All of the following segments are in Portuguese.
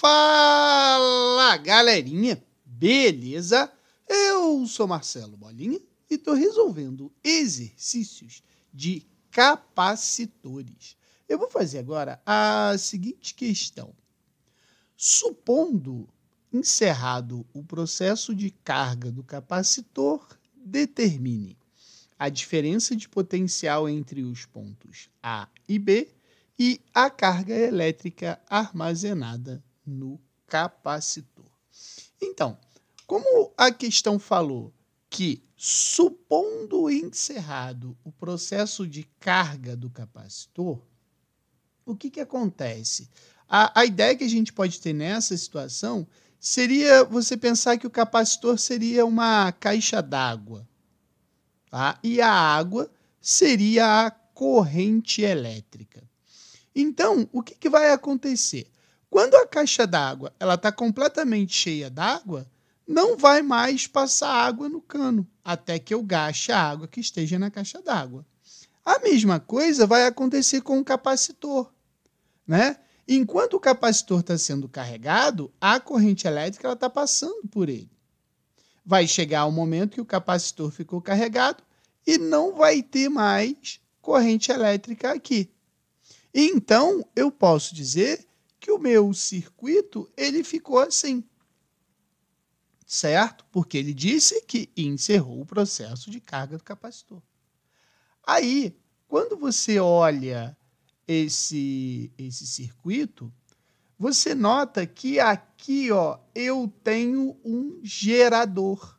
Fala, galerinha! Beleza? Eu sou Marcelo Bolinha e estou resolvendo exercícios de capacitores. Eu vou fazer agora a seguinte questão. Supondo encerrado o processo de carga do capacitor, determine a diferença de potencial entre os pontos A e B e a carga elétrica armazenada no capacitor. Então, como a questão falou que, supondo encerrado o processo de carga do capacitor, o que acontece? A ideia que a gente pode ter nessa situação seria você pensar que o capacitor seria uma caixa d'água, tá? E a água seria a corrente elétrica. Então, o que vai acontecer? Quando a caixa d'água está completamente cheia d'água, não vai mais passar água no cano, até que eu gaste a água que esteja na caixa d'água. A mesma coisa vai acontecer com o capacitor, né? Enquanto o capacitor está sendo carregado, a corrente elétrica está passando por ele. Vai chegar o momento que o capacitor ficou carregado e não vai ter mais corrente elétrica aqui. Então, eu posso dizer que o meu circuito ele ficou assim, certo? Porque ele disse que encerrou o processo de carga do capacitor. Aí, quando você olha esse circuito, você nota que aqui eu tenho um gerador.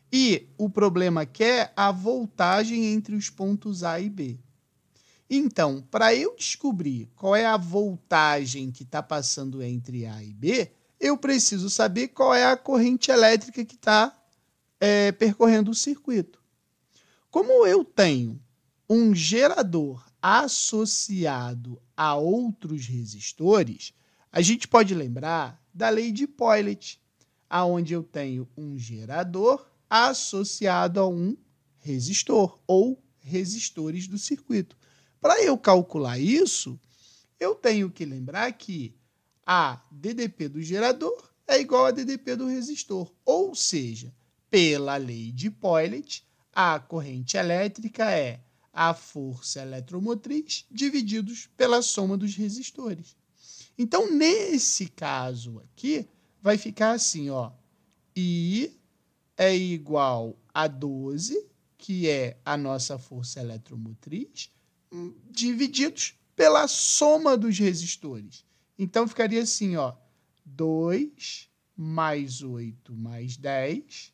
E o problema aqui é a voltagem entre os pontos A e B. Então, para eu descobrir qual é a voltagem que está passando entre A e B, eu preciso saber qual é a corrente elétrica que está percorrendo o circuito. Como eu tenho um gerador associado a outros resistores, a gente pode lembrar da lei de Pauling, onde eu tenho um gerador associado a um resistor ou resistores do circuito. Para eu calcular isso, eu tenho que lembrar que a DDP do gerador é igual a DDP do resistor. Ou seja, pela lei de Pauling, a corrente elétrica é a força eletromotriz divididos pela soma dos resistores. Então, nesse caso aqui, vai ficar assim, I é igual a 12, que é a nossa força eletromotriz, divididos pela soma dos resistores. Então, ficaria assim, 2 mais 8 mais 10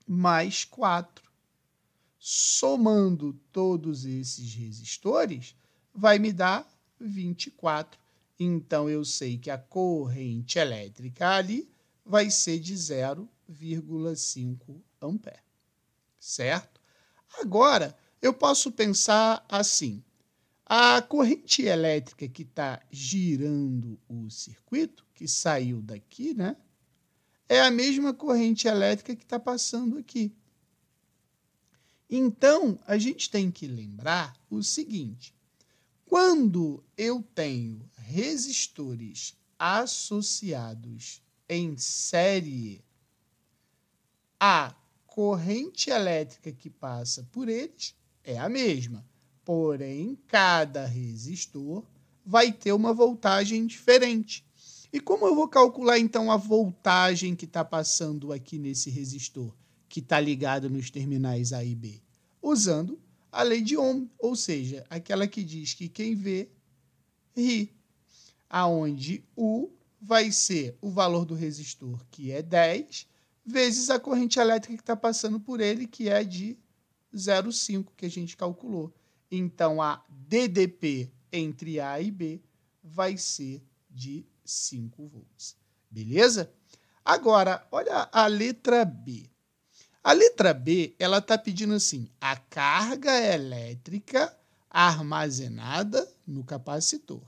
mais 4. Somando todos esses resistores, vai me dar 24. Então, eu sei que a corrente elétrica ali vai ser de 0,5 ampere, certo? Agora, eu posso pensar assim, a corrente elétrica que está girando o circuito, que saiu daqui, né, é a mesma corrente elétrica que está passando aqui. Então, a gente tem que lembrar o seguinte, quando eu tenho resistores associados em série, a corrente elétrica que passa por eles é a mesma, porém, cada resistor vai ter uma voltagem diferente. E como eu vou calcular, então, a voltagem que está passando aqui nesse resistor, que está ligado nos terminais A e B? Usando a lei de Ohm, ou seja, aquela que diz que quem vê, ri, aonde U vai ser o valor do resistor, que é 10, vezes a corrente elétrica que está passando por ele, que é de 0,5, que a gente calculou. Então, a DDP entre A e B vai ser de 5 volts. Beleza? Agora, olha a letra B. A letra B, ela está pedindo assim, a carga elétrica armazenada no capacitor.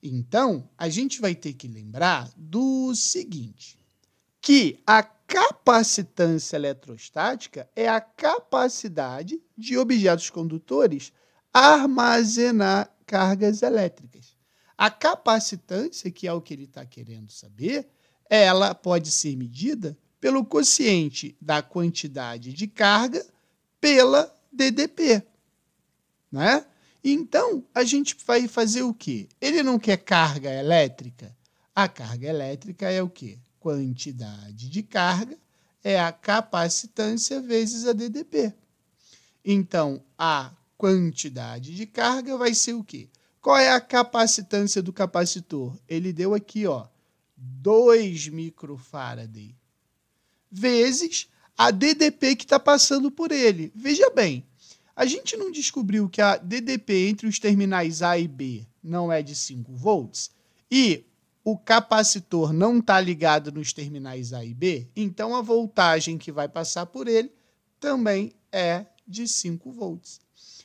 Então, a gente vai ter que lembrar do seguinte, que a capacitância eletrostática é a capacidade de objetos condutores armazenar cargas elétricas. A capacitância, que é o que ele está querendo saber, ela pode ser medida pelo quociente da quantidade de carga pela DDP, né? Então, a gente vai fazer o quê? Ele não quer carga elétrica? A carga elétrica é o quê? Quantidade de carga é a capacitância vezes a DDP. Então, a quantidade de carga vai ser o quê? Qual é a capacitância do capacitor? Ele deu aqui, ó, 2 microfarad vezes a DDP que está passando por ele. Veja bem, a gente não descobriu que a DDP entre os terminais A e B não é de 5 volts e o capacitor não está ligado nos terminais A e B, então a voltagem que vai passar por ele também é de 5 volts.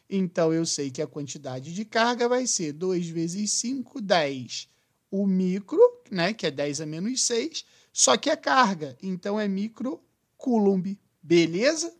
Então, eu sei que a quantidade de carga vai ser 2 vezes 5, 10. O micro, né, que é 10 a menos 6, só que é carga, então é microcoulomb. Beleza?